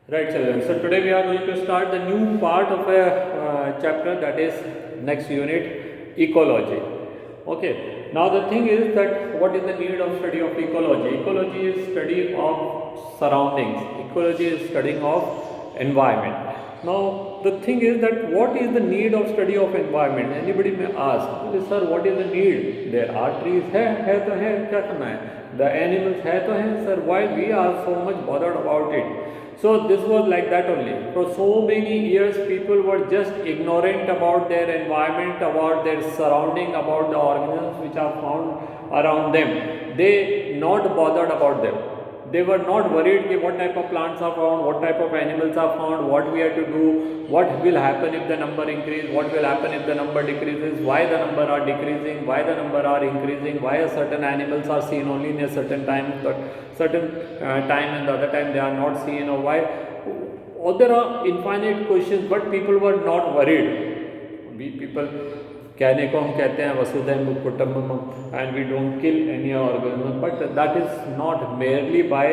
Right, children. So today we are going to start the new part of a chapter, that is next unit, ecology. Okay. Now the thing is that what is the need of study of ecology? Ecology is study of surroundings. Ecology is studying of environment. Now the thing is that what is the need of study of environment? Anybody may ask, sir, what is the need? There are trees, है तो है, क्या करना है? The animals है तो है, sir. Why we are so much bothered about it? So this was like that only. For so many years, people were just ignorant about their environment, about their surrounding, about the organisms which are found around them. They not bothered about them. They were not worried कि what type of plants are found, what type of animals are found, what we have to do, what will happen if the number increase, what will happen if the number decreases, why the number are decreasing, why the number are increasing, why a certain animals are seen only in a certain time, certain time, and the other time they are not seen, or why. Or there are infinite questions, but people were not worried. We people कहने को हम कहते हैं Vasudhaiva Kutumbakam and we don't kill any organism, but that is not merely by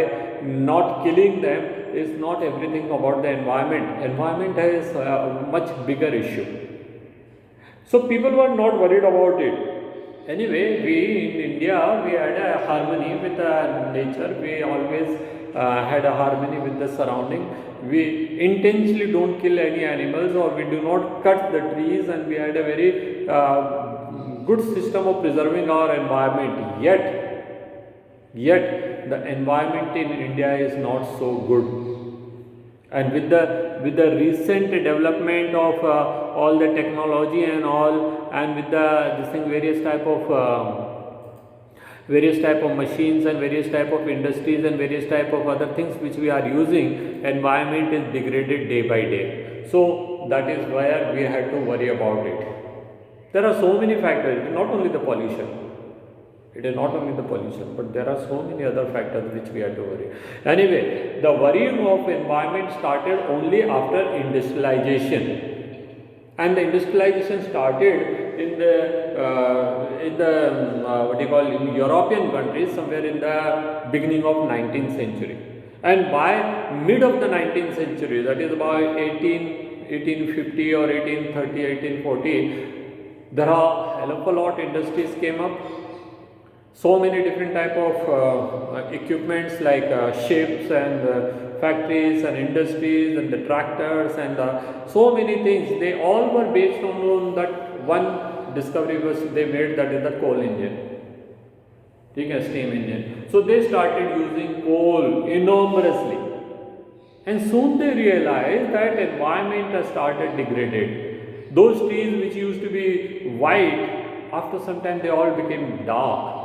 not killing them is not everything about the environment. Environment is a much bigger issue. So people were not worried about it. Anyway, we in India, we had a harmony with nature. We always had a harmony with the surrounding. We intentionally don't kill any animals, or we do not cut the trees, and we had a very good system of preserving our environment. Yet the environment in India is not so good. And with the recent development of all the technology and all, and with the this thing, various type of machines and various type of industries and various type of other things which we are using, environment is degraded day by day. So that is where we had to worry about it. There are so many factors. It is not only the pollution. It is not only the pollution, but there are so many other factors which we have to worry. Anyway, the worrying of environment started only after industrialization, and the industrialization started in the what you call, in European countries somewhere in the beginning of 19th century, and by mid of the 19th century, that is about 1850 or 1830, 1840, there are hell of a lot industries came up. So many different type of equipments like ships and factories and industries and the tractors and so many things, they all were based on that one discovery was they made, that is the coal engine, steam engine. So they started using coal enormously, and soon they realized that environment has started degraded. Those trees which used to be white, after some time they all became dark.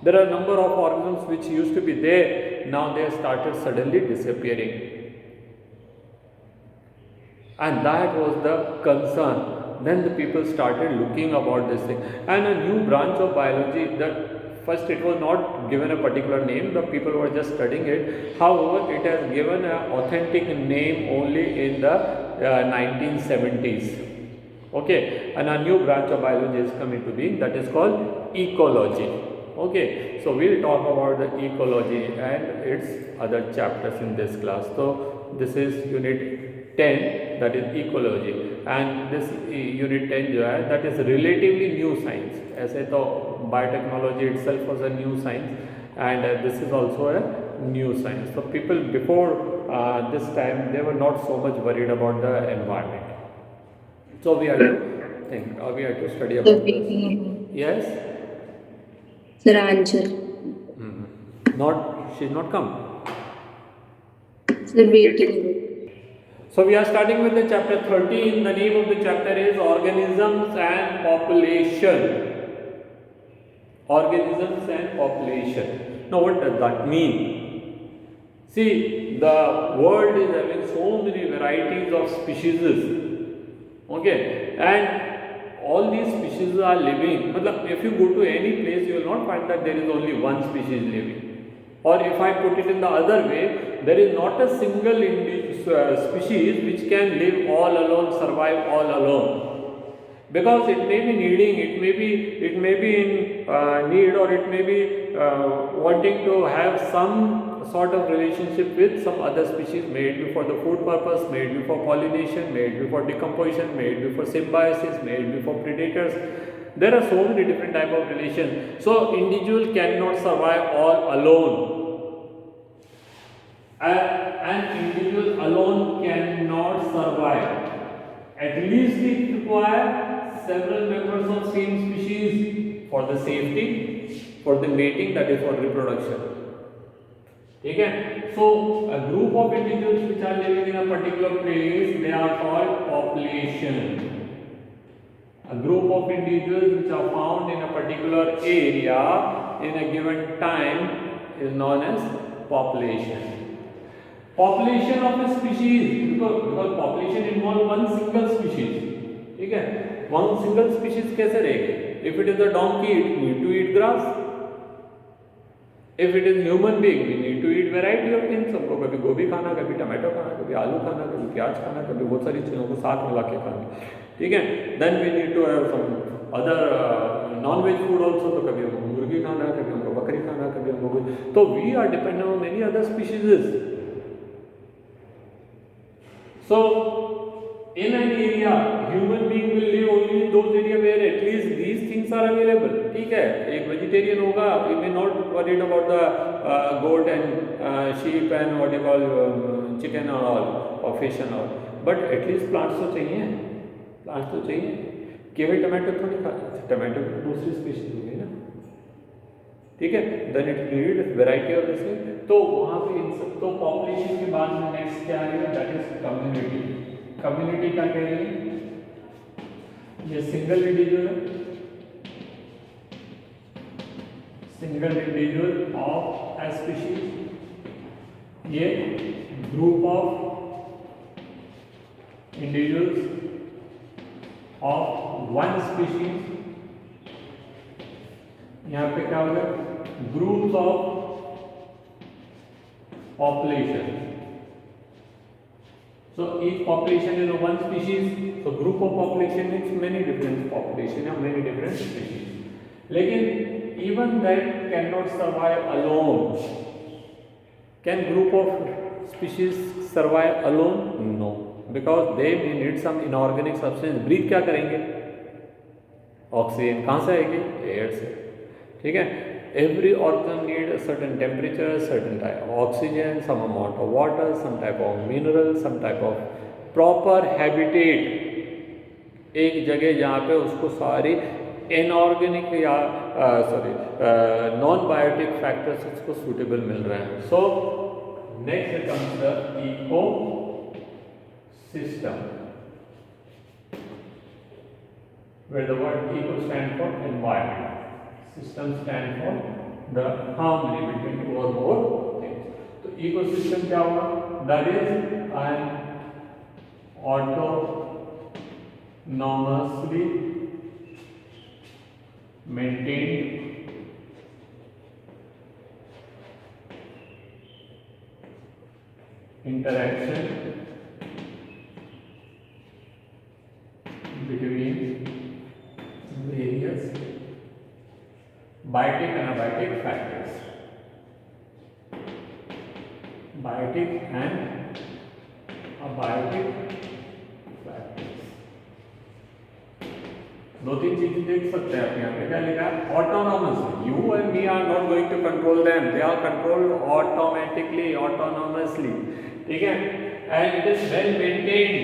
There are a number of organisms which used to be there, now they started suddenly disappearing. And that was the concern. Then the people started looking about this thing. And a new branch of biology, that first it was not given a particular name, the people were just studying it. However, it has given an authentic name only in the 1970s. Okay, and a new branch of biology is coming to being, that is called ecology. Okay, so we'll talk about the ecology and its other chapters in this class. So this is unit 10, that is ecology, and this unit 10 that is relatively new science. ऐसे तो biotechnology itself was a new science, and this is also a new science. So people before this time, they were not so much worried about the environment. So we have to think, or we have to study about this. Yes. Sir, answer. She's not come. Sir, waiting. So we are starting with the chapter 13. The name of the chapter is Organisms and Population. Organisms and population. Now what does that mean? See, the world is having so many varieties of species. Okay, and all these species are living. If you go to any place, you will not find that there is only one species living. Or if I put it in the other way, there is not a single species which can live all alone, survive all alone. Because it may be needing, it may be in need, or it may be wanting to have some sort of relationship with some other species, may it be for the food purpose, may it be for pollination, may it be for decomposition, may it be for symbiosis, may it be for predators. There are so many different type of relations. So individual cannot survive all alone. An individual alone cannot survive. At least it requires several members of same species for the safety, for the mating, that is for reproduction. Okay? So a group of individuals which are living in a particular place, they are called population. A group of individuals which are found in a particular area in a given time is known as population. Population of a species, because population involves one single species. Okay? One single species कैसे रहेगी? If it is a donkey, it need to eat grass. If it is human being, we need to eat variety of things. हमको कभी गोभी खाना, कभी tomato खाना, कभी आलू खाना, कभी प्याज खाना, कभी बहुत सारी चीज़ों को साथ मिला के खाना. ठीक है? Then we need to have some other non-veg food also. तो कभी हमको मुर्गी खाना, कभी हमको बकरी खाना, कभी हमको तो we are dependent on many other species. So in an area, human being will live only in those areas where at least these things are available. ठीक है? एक vegetarian होगा, he may not worried about the goat and sheep and what you call chicken and all or fish and all. But at least plants तो चाहिए. Plants तो चाहिए. केवल tomato थोड़ी खा, टमाटो की दूसरी स्पीशीज हो गई ना. ठीक है? Then it needs variety of this. तो वहाँ पे इन सब तो population के बाद में next क्या आएगा? That is community. Community क्या कह रही है? ये single individual है. Single individual of a species. ये group of individuals of one species. यहाँ पे क्या होगा? Groups of population. So each population is one species. So group of population means many different population or many different species. लेकिन even that cannot survive alone. Can group of species survive alone? No, because they may need some inorganic substance. Breathe क्या करेंगे? Oxygen कहाँ से आएगी? Air से. ठीक है? Every organ need a certain temperature, certain type of oxygen, some amount of water, some type of mineral, some type of proper habitat. एक जगह जहाँ पे उसको सारी inorganic या non biotic factors उसको suitable मिल रहे हैं. So next comes the ecosystem, where the word eco stands for environment. System stand for the harmony between two or more things. तो ecosystem क्या हुआ? That is an autonomously maintained interaction between various biotic and abiotic factors. Biotic and abiotic factors. दो तीन चीजें देख सकते हैं आप यहाँ पे. क्या लिखा है? Autonomous. You and me are not going to control them. They are controlled automatically, autonomously. ठीक है? And it is well maintained,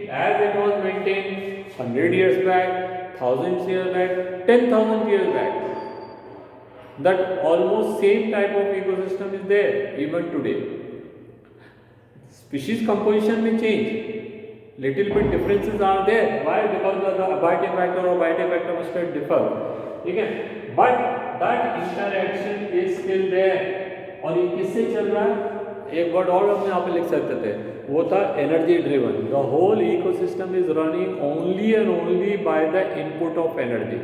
as it was maintained 100 years back, 1000 years back, 10,000 years back. That almost same type of ecosystem is there even today. Species composition may change, little bit differences are there. Why? Because the abiotic factor or biotic factor must differ. Okay? But that interaction is still there. और ये किससे चल रहा है? एक word और हम यहाँ पे लिख सकते थे, वो था energy driven. The whole ecosystem is running only and only by the input of energy.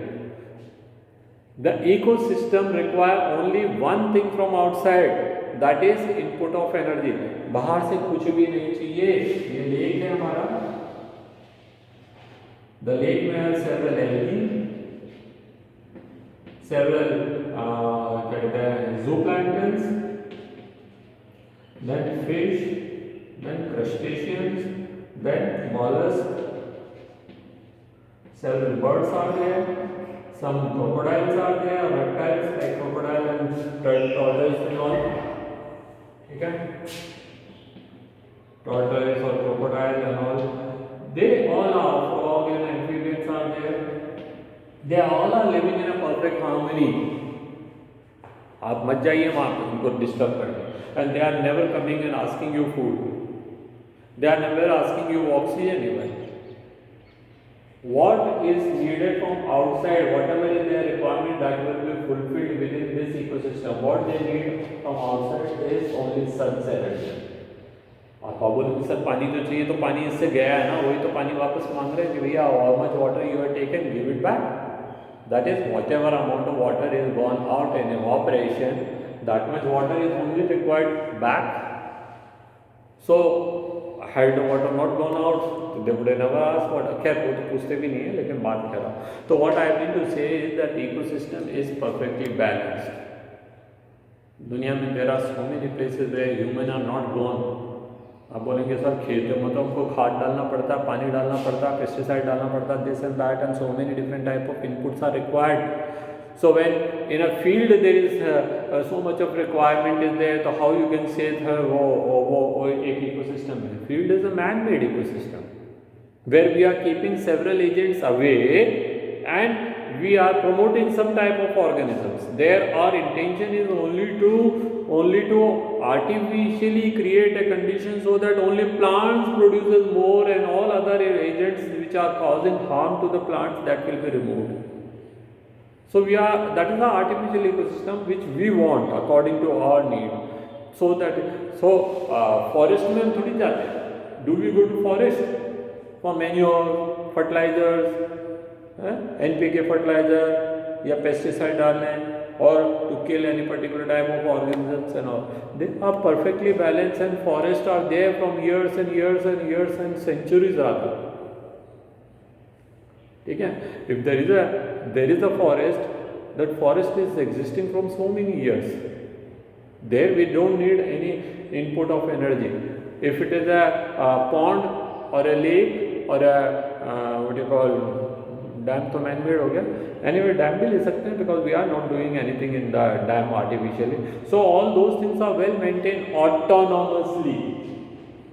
The ecosystem require only one thing from outside, that is input of energy. बाहर से कुछ भी नहीं चाहिए. ये लेक है हमारा. The lake में है several algae, several क्या कहते हैं zooplanktons, then fish, then crustaceans, then mollusks. Several birds are there, some crocodiles are there, reptiles like crocodile and tortoise and all. Okay? Tortoise or crocodile and all. They all are, frog and amphibians are there. They all are living in a perfect harmony. आप मत जाइए वहाँ पर उनको disturb करने, and they are never coming and asking you food. They are never asking you oxygen even. What is needed from outside, whatever is their requirement, that will be fulfilled within this ecosystem. What they need from outside is only sun's energy. आप बोलोगे sir पानी तो चाहिए, तो पानी इससे गया है ना, वही तो पानी वापस मांग रहे हैं कि भैया how much water you have taken, give it back. That is whatever amount of water is gone out in evaporation, that much water is only required back. So had the water not gone out, they would have never asked water. खैर वो तो पूछते भी नहीं है, लेकिन बात कर रहा हूँ. तो what I mean to say is that ecosystem is perfectly balanced. दुनिया में there are so many places where human are not gone. आप बोलेंगे सर खेत में तो हमको खाद डालना पड़ता है, पानी डालना पड़ता है, पेस्टिसाइड डालना पड़ता है, this and that and so many different type of inputs are required. So when in a field there is so much of requirement is there, so how you can say वो एक ecosystem है. Field is a man-made ecosystem where we are keeping several agents away and we are promoting some type of organisms. There our intention is only to artificially create a condition so that only plants produces more and all other agents which are causing harm to the plants that will be removed. So that is the artificial ecosystem which we want according to our need. Forest में हम थोड़ी जाते हैं. Do we go to forest for manure, fertilizers, NPK fertilizer या pesticide डालने, or to kill any particular type of organisms and all? They are perfectly balanced and forests are there from years and years and years and centuries rather. ठीक है? If there is a forest, that forest is existing from so many years. There we don't need any input of energy. If it is a pond or a lake or a what you call dam, तो man-made हो गया. Anyway, dam भी ले सकते हैं because we are not doing anything in the dam artificially. So all those things are well maintained autonomously.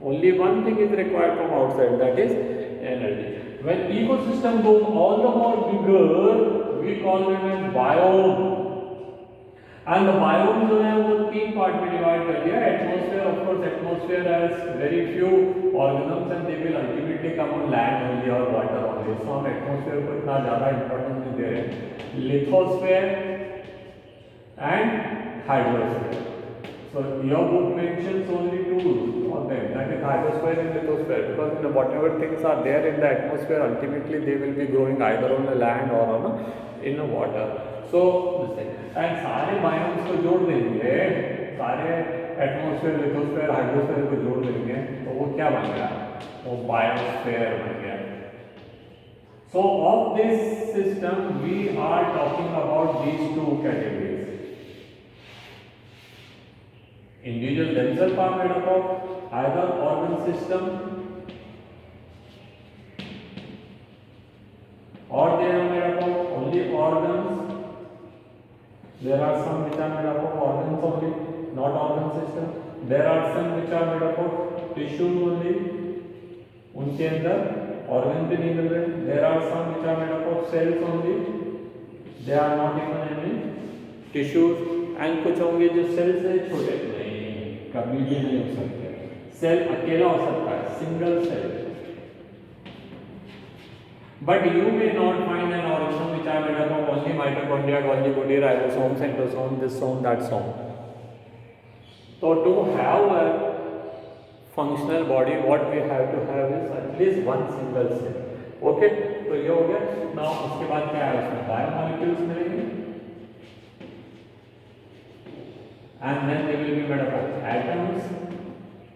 Only one thing is required from outside, that is energy. When ecosystem goes all the more bigger, we call them as biome. And the biome जो है वो 3 part में divide कर दिया. Atmosphere, of course, atmosphere has very few organisms and they will ultimately come on land only or water only. So हम atmosphere को इतना ज़्यादा importance नहीं दे रहे. Lithosphere and hydrosphere. So your book mentions only 2 of them, that is hydrosphere and lithosphere, because whatever things are there in the atmosphere, ultimately they will be growing either on the land or in the water. So this thing, and सारे biomes को जोड़ देंगे, सारे atmosphere, lithosphere, hydrosphere को जोड़ देंगे, तो वो क्या बन गया? वो biosphere बन गया. So of this system we are talking about these 2 categories. Individuals themselves are made up of either organ system or they are made up of only organs. There are some which are made up of organs only, not organ system. There are some which are made up of tissues only. उनके अंदर organ भी नहीं मिल रहे. There are some which are made up of cells only. They are not even any tissues. And कुछ होंगे जो cells से छोटे कभी भी नहीं हो सकते. सेल अकेला हो सकता है, single cell. But you may not find an organism which are made up of only mitochondria, Golgi body, ribosome, centrosome, this some, that some. So to have a functional body, what we have to have is at least one single cell. Okay? तो ये हो गया. Now उसके बाद क्या है, उसमें biomolecules मिलेंगे. And then they will be made up of atoms,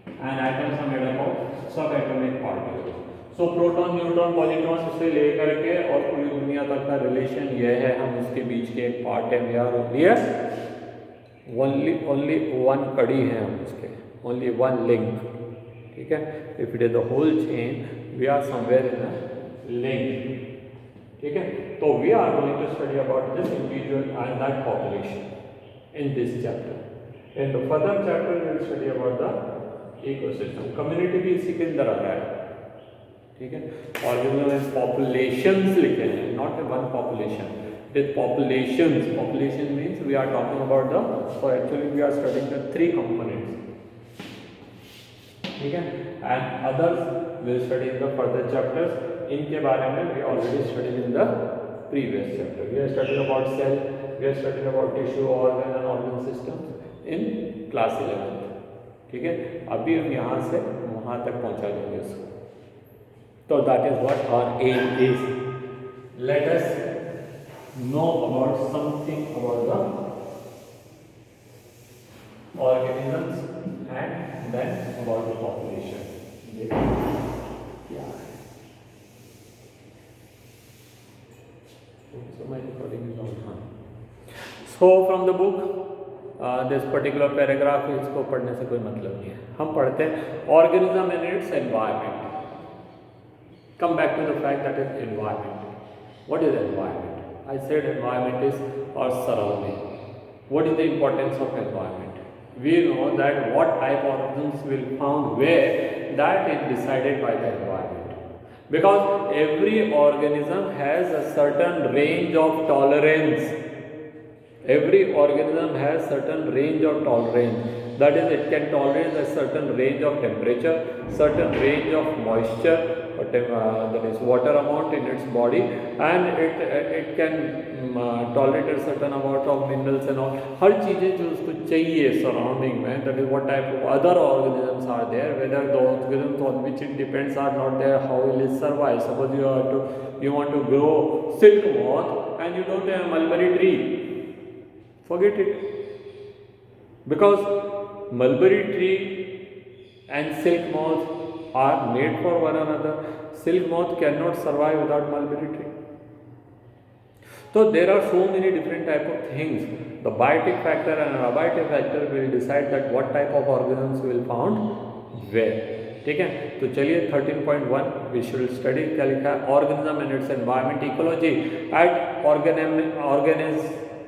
and atoms are made up of subatomic particles. So proton, neutron, positron से लेकर के और पूरी दुनिया तक का रिलेशन यह है, हम उसके बीच के एक पार्ट है. वी आर ओनली वन कड़ी है हम उसके. only one link. ठीक है, if it is the whole chain, we are somewhere in a link. ठीक है, तो we are going to study about this individual and that population in this chapter. In the further chapter, we will study about the ecosystem. Community भी इसी के अंदर आ रहा है. ठीक है, organism and populations लिखे हैं, not one population. It is populations. Population means we are talking about the, so actually we are studying the three components. ठीक है, and others will study in the further chapters. इनके बारे में we already studied in the previous chapter. We are studying about cell, we are studying about tissue, organ and organ systems in class 11th. ठीक है, अभी हम यहाँ से वहाँ तक पहुँचा देंगे उसको. So that is what our aim is. Let us know about something about the organisms and then about the population. Yeah. So my recording is on. So from the book, this particular paragraph इसको पढ़ने से कोई मतलब नहीं है. हम पढ़ते हैं organism and its environment. Come back to the fact that is environment. What is environment? I said environment is our surrounding. What is the importance of environment? We know that what type of organisms will found where, that is decided by the environment. Because every organism has a certain range of tolerance. Every organism has certain range of tolerance. That is, it can tolerate a certain range of temperature, certain range of moisture, that is water amount in its body, and it can tolerate a certain amount of minerals and all. हर चीज़ें जो उसको चाहिए surrounding में, that is what type of other organisms are there, whether the organisms on which it depends are not there, how will it survive? Suppose you want to grow silk moth and you don't have a mulberry tree, forget it, because mulberry tree and silk moth are made for one another. Silk moth cannot survive without mulberry tree. So there are so many different type of things. The biotic factor and abiotic factor will decide that what type of organisms will found where. ठीक है, तो चलिए 13.1 we should study. क्या लिखा है? Organism and its environment ecology at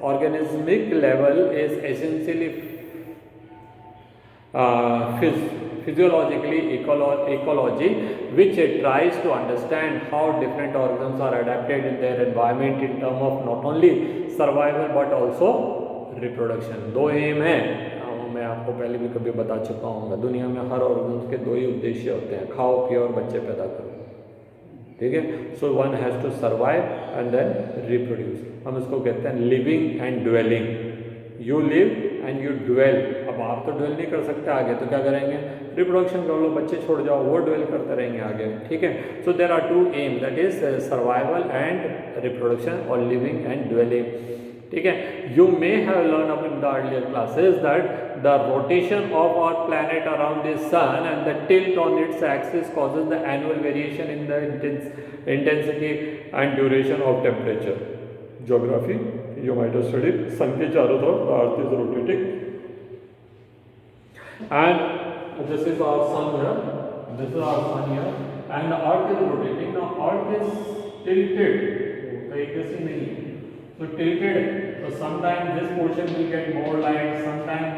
organismic level is essentially physiologically ecology, which tries to understand how different organisms are adapted in their environment in terms of not only survival but also reproduction. दो M है, मैं आपको पहले भी कभी बता चुका हूँ. दुनिया में हर ऑर्गन के दो ही उद्देश्य होते हैं, खाओ पियो और बच्चे पैदा करो. ठीक है, so one has to survive and then reproduce. हम इसको कहते हैं living and dwelling. You live and you dwell. अब आप तो ड्वेल नहीं कर सकते आगे, तो क्या करेंगे? रिप्रोडक्शन कर लो, बच्चे छोड़ जाओ, वो ड्वेल करते रहेंगे आगे. ठीक है, so there are two aim, that is survival and reproduction और लिविंग एंड ड्वेलिंग. ठीक है, you may have learn up in the earlier classes that the rotation of our planet around the sun and the tilt on its axis causes the annual variation in the intensity and duration of temperature. Geography you might have studied. sun के चारों तरफ earth is rotating and this is our sun here, this is our sun here and the earth is rotating. Now earth is tilted, तो एक जैसी नहीं है, so tilted. So sometimes this portion will get more light, sometimes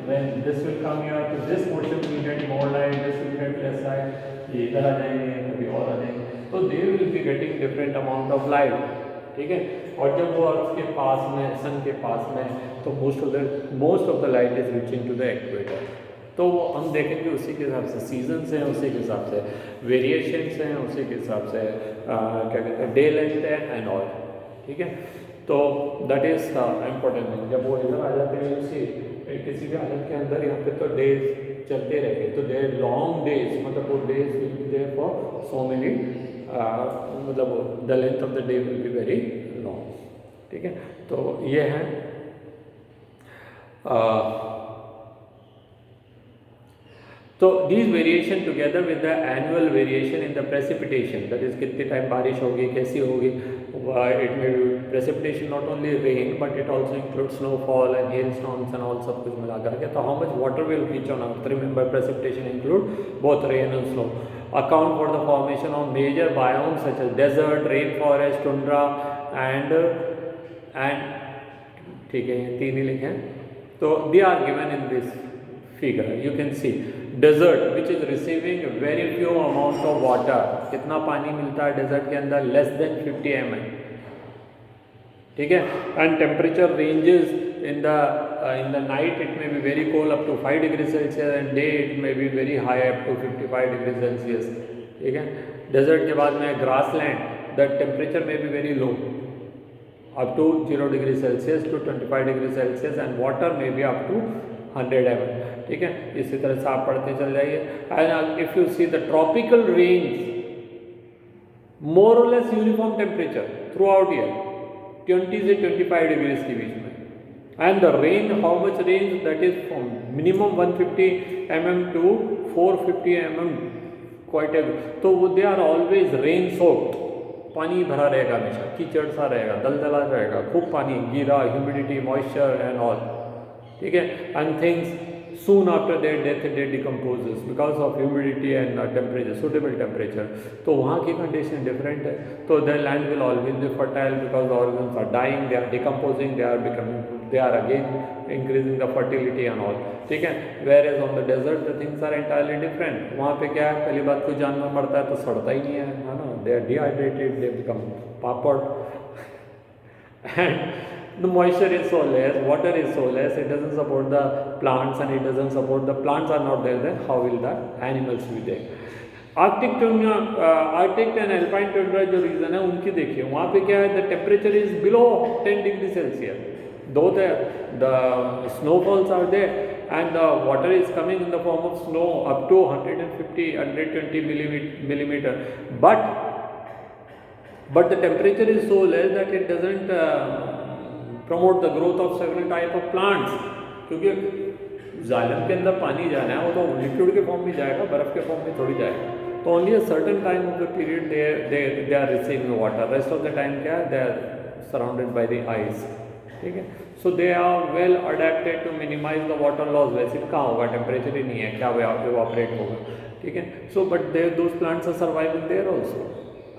when this will come here, so this portion will get more light, this will get less light. ये इधर आ जाएंगे, कभी और आ जाएंगे, so they will be getting different amount of light. ठीक है, और जब वो अर्थ के पास में, सन के पास में, तो most of the light is reaching to the equator. तो हम देखेंगे उसी के हिसाब से सीजन्स हैं, उसी के हिसाब से वेरिएशंस हैं, उसी के हिसाब से क्या कहते हैं डे लेंथ है एंड ऑल. ठीक है, तो दैट इज इम्पोर्टेंट थिंग. जब वो इधर आ जाते हैं उसी किसी भी हालत के अंदर, यहाँ पे तो डेज चलते रहेंगे, तो दे लॉन्ग डेज, मतलब वो days will be there for so many, मतलब the length of the day will be very long. ठीक है, तो ये है तो these variation together with the annual variation in the precipitation, that is कितने टाइम बारिश होगी, कैसी होगी, it may be precipitation, not only rain but it also includes snowfall and hailstorms and all सब कुछ मिला करके. तो how much water will reach on earth? Remember, precipitation include both rain and snow. Account for the formation of major biomes such as desert, rainforest, tundra and ठीक है, ये तीन ही लिखे हैं. तो they are given in this figure. You can see desert which is receiving very few amount of water. कितना पानी मिलता है डेजर्ट के अंदर? less than 50 ml. ठीक है. And temperature ranges in the night it may be very cold up to 5 degrees Celsius and day it may be very high up to 55 degrees Celsius. ठीक है. डेजर्ट के बाद में grassland, the temperature may be very low up to 0 degrees Celsius to 25 degrees Celsius and water may be up to 100 ml. ठीक है. इसी तरह से आप पढ़ते चल जाइए. And if you see the tropical range more और less uniform temperature throughout year 20 से 25 डिग्रीज के बीच में. And the range, how much range? That is from minimum 150 mm to 450 mm quite a. तो वो they are always rain soaked. पानी भरा रहेगा हमेशा, कीचड़ सा रहेगा, दलदला रहेगा, खूब पानी गिरा, ह्यूमिडिटी, मॉइस्चर एंड ऑल. ठीक है. And things soon after their death they decomposes because of humidity and temperature, suitable temperature. तो वहाँ की condition different है. तो the land will always be fertile because the organisms are dying, they are decomposing, they are again increasing the fertility and all. ठीक है. Whereas on the desert the things are entirely different. वहाँ पे क्या है? पहली बात, कोई जानवर मरता है तो सड़ता ही नहीं है ना. They are dehydrated, they become papad. And the moisture is so less, water is so less, it doesn't support the plants and it doesn't support the plants are not there, then how will the animals be there? Arctic and alpine tundra जो reason है उनकी देखिए. वहाँ पे क्या है? the temperature is below 10 degrees Celsius. Though the snowfalls are there and the water is coming in the form of snow up to 120 millimeter, but the temperature is so less that it doesn't promote the growth of several type of plants. क्योंकि जालिम के अंदर पानी जाना है, वो तो liquid के फॉर्म में जाएगा, बर्फ़ के फॉर्म में थोड़ी जाएगा. तो only a certain time of the period they are receiving water. Rest of the time क्या है? They are surrounded by the ice. ठीक है. So they are well adapted to minimise the water loss. वैसे कहाँ होगा? Temperature ही नहीं है, क्या इवापोरेट होगा? ठीक है. So but those plants are surviving there also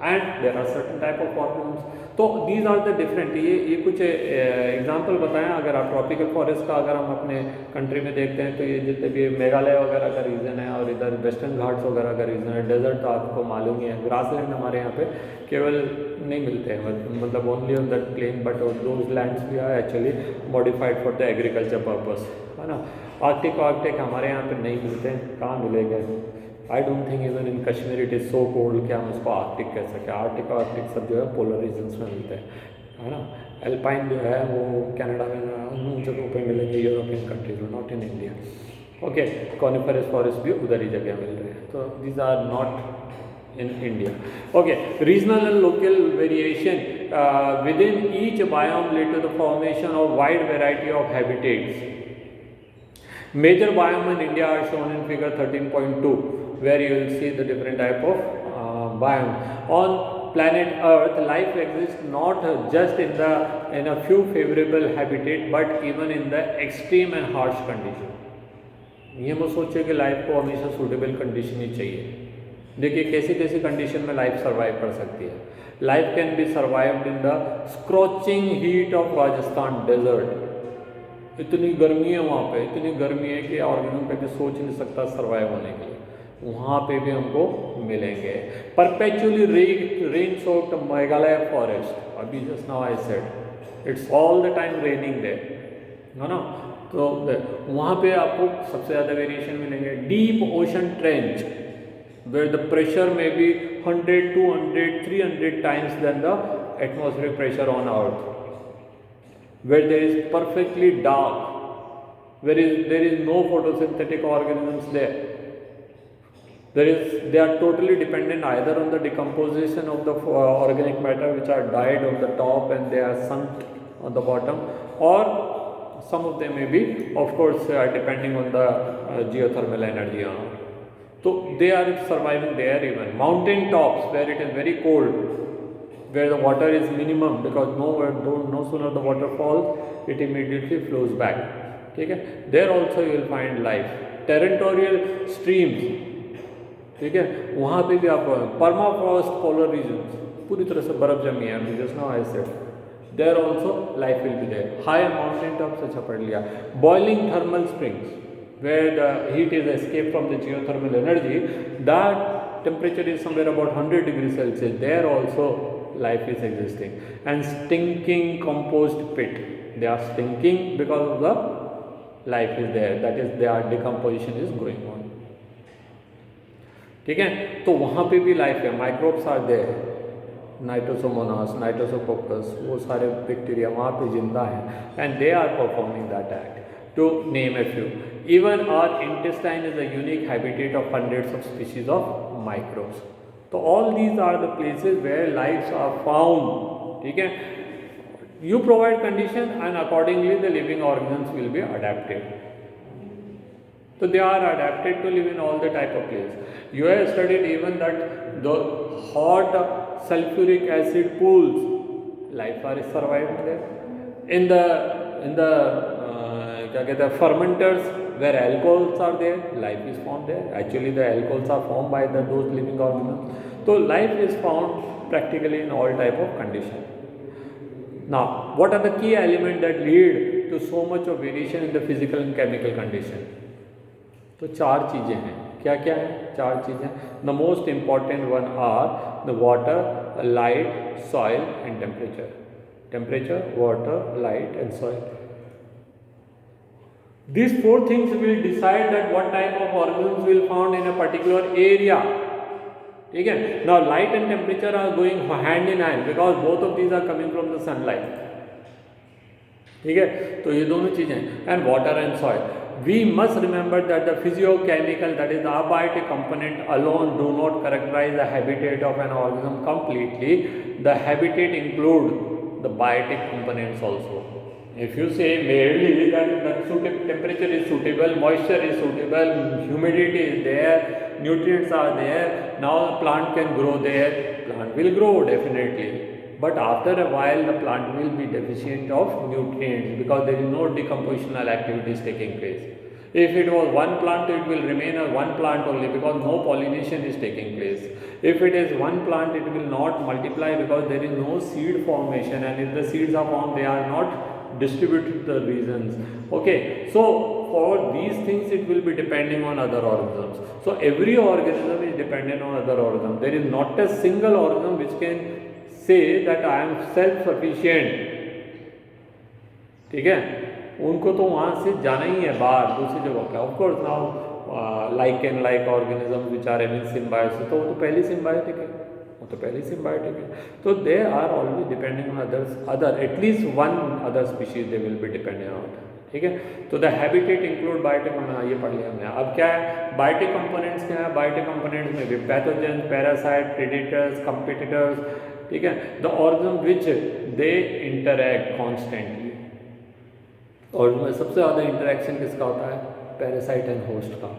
and there are certain type of organisms. तो these are the different. ये कुछ एग्जांपल बताएं. अगर आप ट्रॉपिकल फॉरेस्ट का अगर हम अपने कंट्री में देखते हैं तो ये जितने भी मेघालय वगैरह का रीजन है और इधर वेस्टर्न घाट्स वगैरह का रीजन है. डेजर्ट तो आपको मालूम ही है. ग्रासलैंड हमारे यहाँ पे केवल नहीं मिलते हैं, मतलब only on that plain, but those lands भी are actually modified for the agriculture purpose, है ना. आर्कटिक हमारे यहाँ पे नहीं मिलते हैं. कहाँ मिलेंगे? I don't think even in Kashmir it is so cold कि हम उसको आर्कटिक कह सकें. आर्कटिक सब जो है पोलर रीजन्स में मिलते हैं, है ना. एल्पाइन जो है वो कनाडा में उन जगहों पे मिलेंगे, यूरोपियन कंट्रीज में, not in India. Okay. Coniferous forest भी उधर ही जगह मिल रहे हैं. तो these are not in India. Okay. Regional and local variation within each biome led to the formation of wide variety of habitats. Major biome in India are shown in figure 13.2, where you will see the different type of biome. On planet Earth, life exists not just in a few favorable habitat, but even in the extreme and harsh condition. ये मत सोचिए कि life को हमेशा suitable condition ही चाहिए. देखिए कैसी कैसी कंडीशन में लाइफ सर्वाइव कर सकती है. Life can be survived in the scorching heat of Rajasthan desert. इतनी गर्मी है वहाँ पे, इतनी गर्मी है कि ऑर्गेनिज्म पे भी सोच नहीं सकता सर्वाइव होने के लिए. वहाँ पे भी हमको मिलेंगे. Perpetually rain soaked Meghalaya forest. अभी just now I said it's all the time raining there, है ना. तो वहाँ पे आपको सबसे ज़्यादा वेरिएशन मिलेंगे. Deep ocean trench where the pressure may be 100, 200, 300 times than the atmospheric pressure on earth. Where there is perfectly dark, there is no photosynthetic organisms there. They are totally dependent either on the decomposition of the organic matter which are died on the top and they are sunk on the bottom, or some of them may be, of course, depending on the geothermal energy. So they are surviving there. Even mountain tops where it is very cold, where the water is minimum, because no sooner the water falls, it immediately flows back. ठीक है, there also you will find life. Territorial streams, ठीक है, वहाँ पे भी आप permafrost polar regions, पूरी तरह से बर्फ जमी है, just now I said, there also life will be there. Higher mountain tops, अच्छा पढ़ लिया. Boiling thermal springs, where the heat is escaped from the geothermal energy, that temperature is somewhere about 100 degrees Celsius. There also life is existing. And stinking compost pit, they are stinking because of the life is there, that is their decomposition is going on. ठीक है, तो वहाँ पे भी life है. Microbes are there, Nitrosomonas, Nitrosococcus, वो सारे bacteria वहाँ पे जिंदा हैं, and they are performing that act. To name a few, even our intestine is a unique habitat of hundreds of species of microbes. So all these are the places where lives are found. ठीक है, you provide condition and accordingly the living organisms will be adapted. So they are adapted to live in all the type of places. You have studied even that the hot sulfuric acid pools, life are survived there. In the क्या कहते हैं, fermenters where alcohols are there, life is formed there. Actually the alcohols are formed by those living organisms. So life is found practically in all type of condition. Now what are the key elements that lead to so much of variation in the physical and chemical condition? तो चार चीज़ें हैं. क्या क्या है? चार चीज़ें. The most important one are the water, light, soil and temperature. Temperature, water, light and soil. These four things will decide that what type of organisms will found in a particular area. ठीक है. Now light and temperature are going hand in hand because both of these are coming from the sunlight. ठीक है, तो ये दोनों चीज़ें. And water and soil. We must remember that the physiochemical, that is the abiotic component alone, do not characterize the habitat of an organism completely. The habitat include the biotic components also. If you say merely that the temperature is suitable, moisture is suitable, humidity is there, nutrients are there, now the plant can grow there, plant will grow definitely. But after a while the plant will be deficient of nutrients because there is no decompositional activities taking place. If it was one plant, it will remain a one plant only because no pollination is taking place. If it is one plant, it will not multiply because there is no seed formation, and if the seeds are formed, they are not distributed to the regions. Okay, so for these things it will be depending on other organisms. So every organism is dependent on other organism. There is not a single organism which can say that I am self-sufficient. ठीक है, उनको तो वहाँ से जाना ही है बाहर दूसरी जगह पे. Of course now like and like organism which are in symbiosis, तो वो तो पहली सिम्बायोटिक है, वो तो पहली सिम्बायोटिक है. तो they are always depending on other at least one other species they will be dependent on. ठीक है, तो द हैबिटेट इंक्लूड बायोटिक, ये पढ़ लिया हमने. अब क्या है बायोटिक कंपोनेंट्स? क्या है बायोटिक कंपोनेंट्स में भी पैथोजन, पैरासाइट, प्रेडेटर्स, कंपिटिटर्स. ठीक है, the organism which they interact constantly. और सबसे ज़्यादा इंटरेक्शन किसका होता है? पैरासाइट एंड होस्ट का.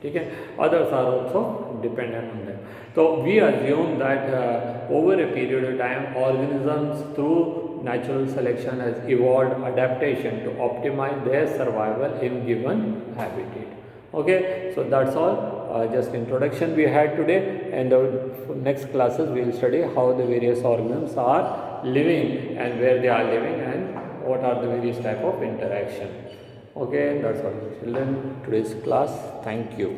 ठीक है, others are also dependent on that. तो we assume that over a period of time organisms through natural selection has evolved adaptation to optimize their survival in given habitat. Okay, so that's all, just introduction we had today, and the next classes we will study how the various organisms are living and where they are living and what are the various type of interaction. Okay, that's all children, today's class. Thank you.